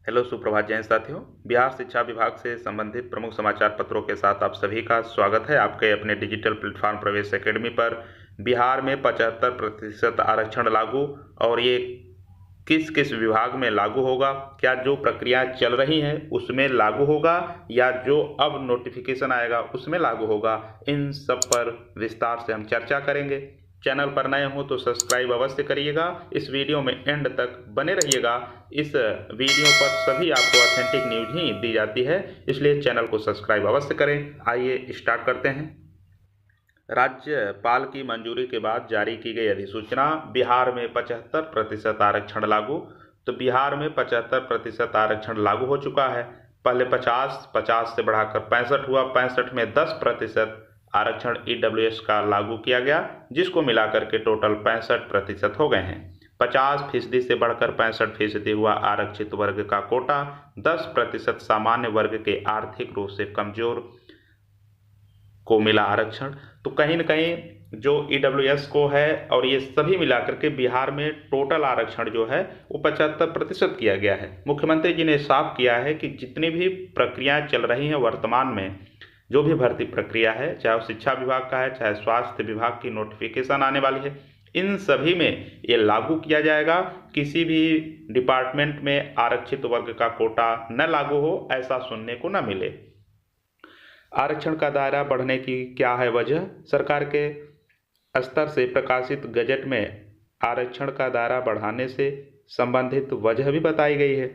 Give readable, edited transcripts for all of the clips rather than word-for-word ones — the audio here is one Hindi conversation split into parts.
हेलो सुप्रभात जैन साथियों। बिहार शिक्षा विभाग से संबंधित प्रमुख समाचार पत्रों के साथ आप सभी का स्वागत है आपके अपने डिजिटल प्लेटफॉर्म प्रवेश एकेडमी पर। बिहार में 75% आरक्षण लागू, और ये किस किस विभाग में लागू होगा, क्या जो प्रक्रिया चल रही हैं उसमें लागू होगा या जो अब नोटिफिकेशन आएगा उसमें लागू होगा, इन सब पर विस्तार से हम चर्चा करेंगे। चैनल पर नए हो तो सब्सक्राइब अवश्य करिएगा। इस वीडियो में एंड तक बने रहिएगा। इस वीडियो पर सभी आपको ऑथेंटिक न्यूज ही दी जाती है, इसलिए चैनल को सब्सक्राइब अवश्य करें। आइए स्टार्ट करते हैं। राज्यपाल की मंजूरी के बाद जारी की गई अधिसूचना, बिहार में 75% आरक्षण लागू। तो बिहार में 75% आरक्षण लागू हो चुका है। पहले 50 से बढ़ाकर 65 हुआ। 65 में 10% आरक्षण ईडब्ल्यूएस का लागू किया गया, जिसको मिलाकर के टोटल 65% हो गए हैं। 50% से बढ़कर 65% हुआ आरक्षित वर्ग का कोटा। 10% सामान्य वर्ग के आर्थिक रूप से कमजोर को मिला आरक्षण। तो कहीं न कहीं जो ईडब्ल्यूएस को है और ये सभी मिलाकर के बिहार में टोटल आरक्षण जो है वो 75% किया गया है। मुख्यमंत्री जी ने साफ किया है कि जितनी भी प्रक्रियाएं चल रही हैं वर्तमान में, जो भी भर्ती प्रक्रिया है, चाहे वो शिक्षा विभाग का है, चाहे स्वास्थ्य विभाग की नोटिफिकेशन आने वाली है, इन सभी में ये लागू किया जाएगा। किसी भी डिपार्टमेंट में आरक्षित वर्ग का कोटा न लागू हो, ऐसा सुनने को न मिले। आरक्षण का दायरा बढ़ने की क्या है वजह? सरकार के स्तर से प्रकाशित गजट में आरक्षण का दायरा बढ़ाने से संबंधित वजह भी बताई गई है।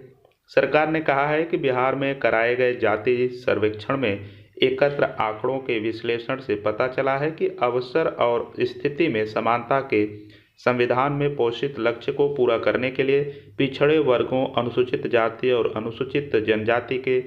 सरकार ने कहा है कि बिहार में कराए गए जाति सर्वेक्षण में एकत्र आंकड़ों के विश्लेषण से पता चला है कि अवसर और स्थिति में समानता के संविधान में पोषित लक्ष्य को पूरा करने के लिए पिछड़े वर्गों, अनुसूचित जाति और अनुसूचित जनजाति के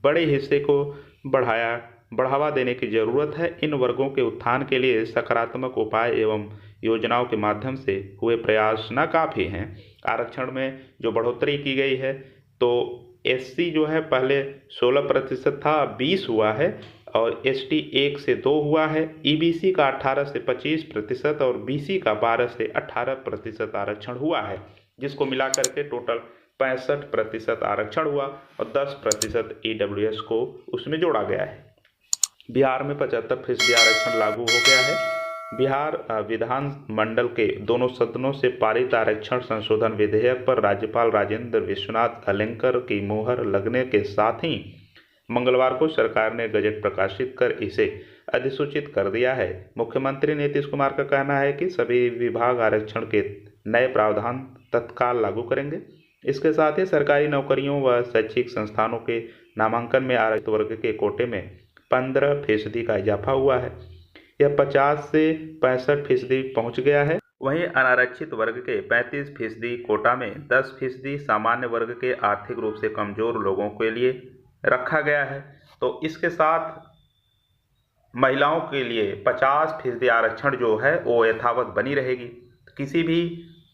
बड़े हिस्से को बढ़ावा देने की जरूरत है। इन वर्गों के उत्थान के लिए सकारात्मक उपाय एवं योजनाओं के माध्यम से हुए प्रयास नाकाफी हैं। आरक्षण में जो बढ़ोतरी की गई है, तो एससी जो है पहले 16% था, 20 हुआ है, और एसटी 1 से 2 हुआ है। ईबीसी का 18 से 25% और बीसी का 12 से 18% आरक्षण हुआ है, जिसको मिलाकर के टोटल 65% आरक्षण हुआ और 10% ईडब्ल्यूएस को उसमें जोड़ा गया है। बिहार में 75% आरक्षण लागू हो गया है। बिहार विधान मंडल के दोनों सदनों से पारित आरक्षण संशोधन विधेयक पर राज्यपाल राजेंद्र विश्वनाथ अलेंकर की मुहर लगने के साथ ही मंगलवार को सरकार ने गजट प्रकाशित कर इसे अधिसूचित कर दिया है। मुख्यमंत्री नीतीश कुमार का कहना है कि सभी विभाग आरक्षण के नए प्रावधान तत्काल लागू करेंगे। इसके साथ ही सरकारी नौकरियों व शैक्षिक संस्थानों के नामांकन में आरक्षित वर्ग के कोटे में 15% का इजाफा हुआ है। यह 50 से 65% पहुंच गया है। वहीं अनारक्षित वर्ग के 35% कोटा में 10% सामान्य वर्ग के आर्थिक रूप से कमजोर लोगों के लिए रखा गया है। तो इसके साथ महिलाओं के लिए 50% आरक्षण जो है वो यथावत बनी रहेगी। किसी भी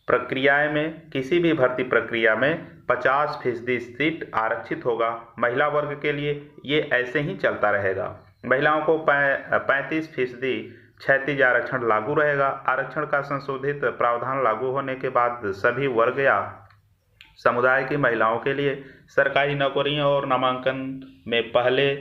प्रक्रिया में, किसी भी भर्ती प्रक्रिया में 50% सीट आरक्षित होगा महिला वर्ग के लिए, ये ऐसे ही चलता रहेगा। महिलाओं को 35% क्षैतिज आरक्षण लागू रहेगा। आरक्षण का संशोधित प्रावधान लागू होने के बाद सभी वर्ग या समुदाय की महिलाओं के लिए सरकारी नौकरियों और नामांकन में पहले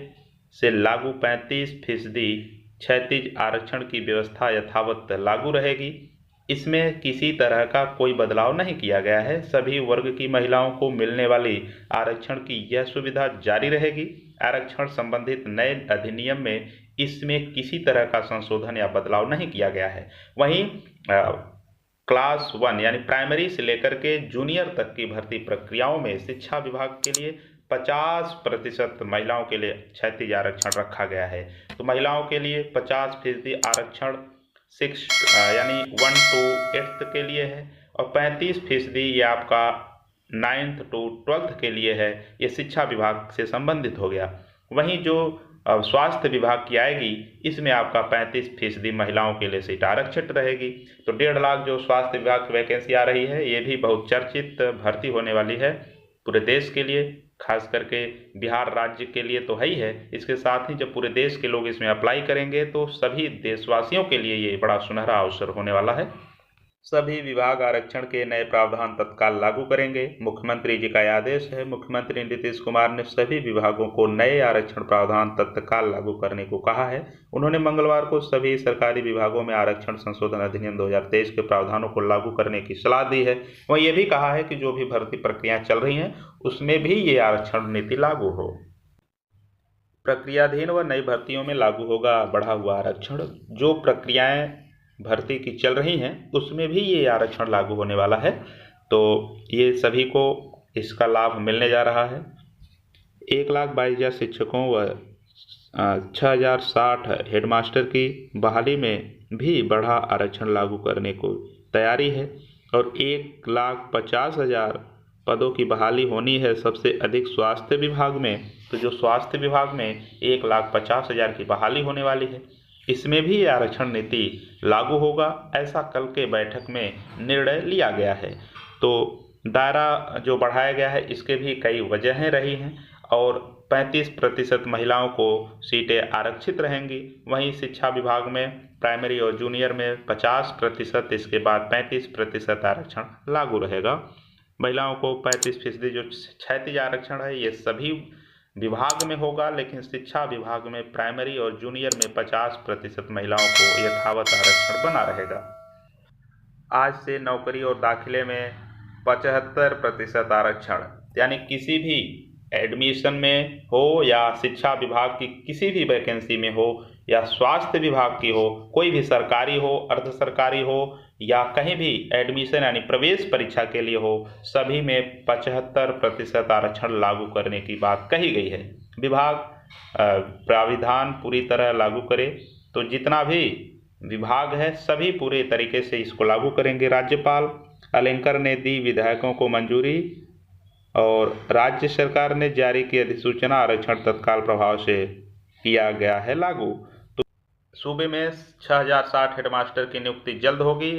से लागू 35% क्षैतिज आरक्षण की व्यवस्था यथावत लागू रहेगी। इसमें किसी तरह का कोई बदलाव नहीं किया गया है। सभी वर्ग की महिलाओं को मिलने वाली आरक्षण की यह सुविधा जारी रहेगी। आरक्षण संबंधित नए अधिनियम में इसमें किसी तरह का संशोधन या बदलाव नहीं किया गया है। वहीं क्लास 1 यानी प्राइमरी से लेकर के जूनियर तक की भर्ती प्रक्रियाओं में शिक्षा विभाग के लिए 50% महिलाओं के लिए क्षैतिज आरक्षण रखा गया है। तो महिलाओं के लिए 50% आरक्षण 6 यानी 1 to 8th के लिए है, और 35% ये आपका 9th to 12th के लिए है। ये शिक्षा विभाग से संबंधित हो गया। वहीं जो स्वास्थ्य विभाग की आएगी, इसमें आपका 35% महिलाओं के लिए सीट आरक्षित रहेगी। तो 1.5 लाख जो स्वास्थ्य विभाग की वैकेंसी आ रही है, ये भी बहुत चर्चित भर्ती होने वाली है पूरे देश के लिए, खास करके बिहार राज्य के लिए तो है ही है। इसके साथ ही जब पूरे देश के लोग इसमें अप्लाई करेंगे तो सभी देशवासियों के लिए ये बड़ा सुनहरा अवसर होने वाला है। सभी विभाग आरक्षण के नए प्रावधान तत्काल लागू करेंगे। मुख्यमंत्री जी का यह आदेश है। मुख्यमंत्री नीतीश कुमार ने सभी विभागों को नए आरक्षण प्रावधान तत्काल लागू करने को कहा है। उन्होंने मंगलवार को सभी सरकारी विभागों में आरक्षण संशोधन अधिनियम 2023 के प्रावधानों को लागू करने की सलाह दी है। वहीं ये भी कहा है कि जो भी भर्ती प्रक्रियाएं चल रही हैं उसमें भी ये आरक्षण नीति लागू हो। प्रक्रियाधीन व नई भर्तियों में लागू होगा बढ़ा हुआ आरक्षण। जो प्रक्रियाएं भर्ती की चल रही हैं उसमें भी ये आरक्षण लागू होने वाला है, तो ये सभी को इसका लाभ मिलने जा रहा है। 1,22,000 शिक्षकों व 6,060 हेडमास्टर की बहाली में भी बढ़ा आरक्षण लागू करने को तैयारी है और 1,50,000 पदों की बहाली होनी है सबसे अधिक स्वास्थ्य विभाग में। तो जो स्वास्थ्य विभाग में 1,50,000 की बहाली होने वाली है, इसमें भी ये आरक्षण नीति लागू होगा, ऐसा कल के बैठक में निर्णय लिया गया है। तो दायरा जो बढ़ाया गया है इसके भी कई वजहें रही हैं और 35% महिलाओं को सीटें आरक्षित रहेंगी। वहीं शिक्षा विभाग में प्राइमरी और जूनियर में 50%, इसके बाद 35% आरक्षण लागू रहेगा। महिलाओं को 35% जो क्षैतिज आरक्षण है ये सभी विभाग में होगा, लेकिन शिक्षा विभाग में प्राइमरी और जूनियर में 50% महिलाओं को यथावत आरक्षण बना रहेगा। आज से नौकरी और दाखिले में 75% आरक्षण, यानी किसी भी एडमिशन में हो या शिक्षा विभाग की किसी भी वैकेंसी में हो या स्वास्थ्य विभाग की हो, कोई भी सरकारी हो अर्ध सरकारी हो या कहीं भी एडमिशन यानी प्रवेश परीक्षा के लिए हो, सभी में 75% आरक्षण लागू करने की बात कही गई है। विभाग प्राविधान पूरी तरह लागू करे, तो जितना भी विभाग है सभी पूरे तरीके से इसको लागू करेंगे। राज्यपाल अलेंकर ने दी विधायकों को मंजूरी और राज्य सरकार ने जारी की अधिसूचना, आरक्षण तत्काल प्रभाव से किया गया है लागू। तो सूबे में 6,060 हेडमास्टर की नियुक्ति जल्द होगी।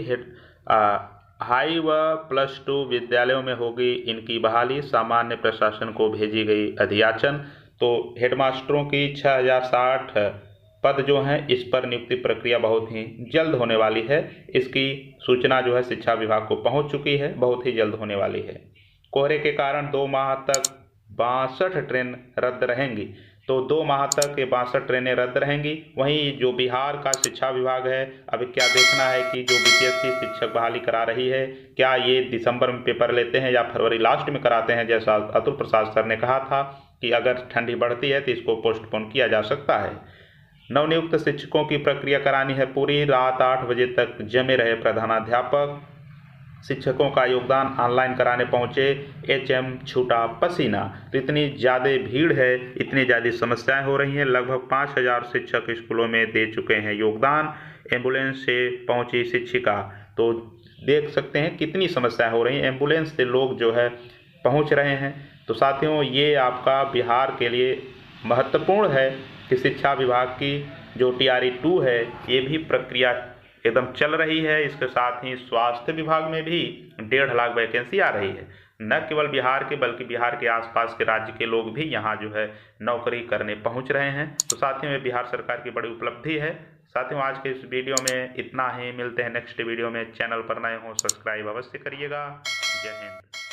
हाई व +2 विद्यालयों में होगी इनकी बहाली। सामान्य प्रशासन को भेजी गई अधियाचन। तो हेडमास्टरों की 6,060 पद जो हैं इस पर नियुक्ति प्रक्रिया बहुत ही जल्द होने वाली है। इसकी सूचना जो है शिक्षा विभाग को पहुंच चुकी है, बहुत ही जल्द होने वाली है। कोहरे के कारण 2 माह तक 62 ट्रेन रद्द रहेंगी। तो 2 माह तक ये 62 ट्रेनें रद्द रहेंगी। वहीं जो बिहार का शिक्षा विभाग है, अब क्या देखना है कि जो बीपीएससी शिक्षक बहाली करा रही है, क्या ये दिसंबर में पेपर लेते हैं या फरवरी लास्ट में कराते हैं। जैसा अतुल प्रसाद सर ने कहा था कि अगर ठंडी बढ़ती है तो इसको पोस्टपोन किया जा सकता है। नवनियुक्त शिक्षकों की प्रक्रिया करानी है पूरी। रात 8 बजे तक जमे रहे प्रधानाध्यापक। शिक्षकों का योगदान ऑनलाइन कराने पहुंचे HM छूटा पसीना। तो इतनी ज़्यादा भीड़ है, इतनी ज़्यादा समस्याएं हो रही हैं। लगभग 5,000 शिक्षक स्कूलों में दे चुके हैं योगदान। एम्बुलेंस से पहुंची शिक्षिका। तो देख सकते हैं कितनी समस्याएं हो रही हैं। एम्बुलेंस से लोग जो है पहुंच रहे हैं। तो साथियों, ये आपका बिहार के लिए महत्वपूर्ण है कि शिक्षा विभाग की जो TRE 2 है ये भी प्रक्रिया एकदम चल रही है। इसके साथ ही स्वास्थ्य विभाग में भी 1.5 लाख वैकेंसी आ रही है। न केवल बिहार के बल्कि बिहार के आसपास के राज्य के लोग भी यहाँ जो है नौकरी करने पहुँच रहे हैं। तो साथियों, ये बिहार सरकार की बड़ी उपलब्धि है। साथियों, आज के इस वीडियो में इतना ही। मिलते हैं नेक्स्ट वीडियो में। चैनल पर नए हों सब्सक्राइब अवश्य करिएगा। जय हिंद।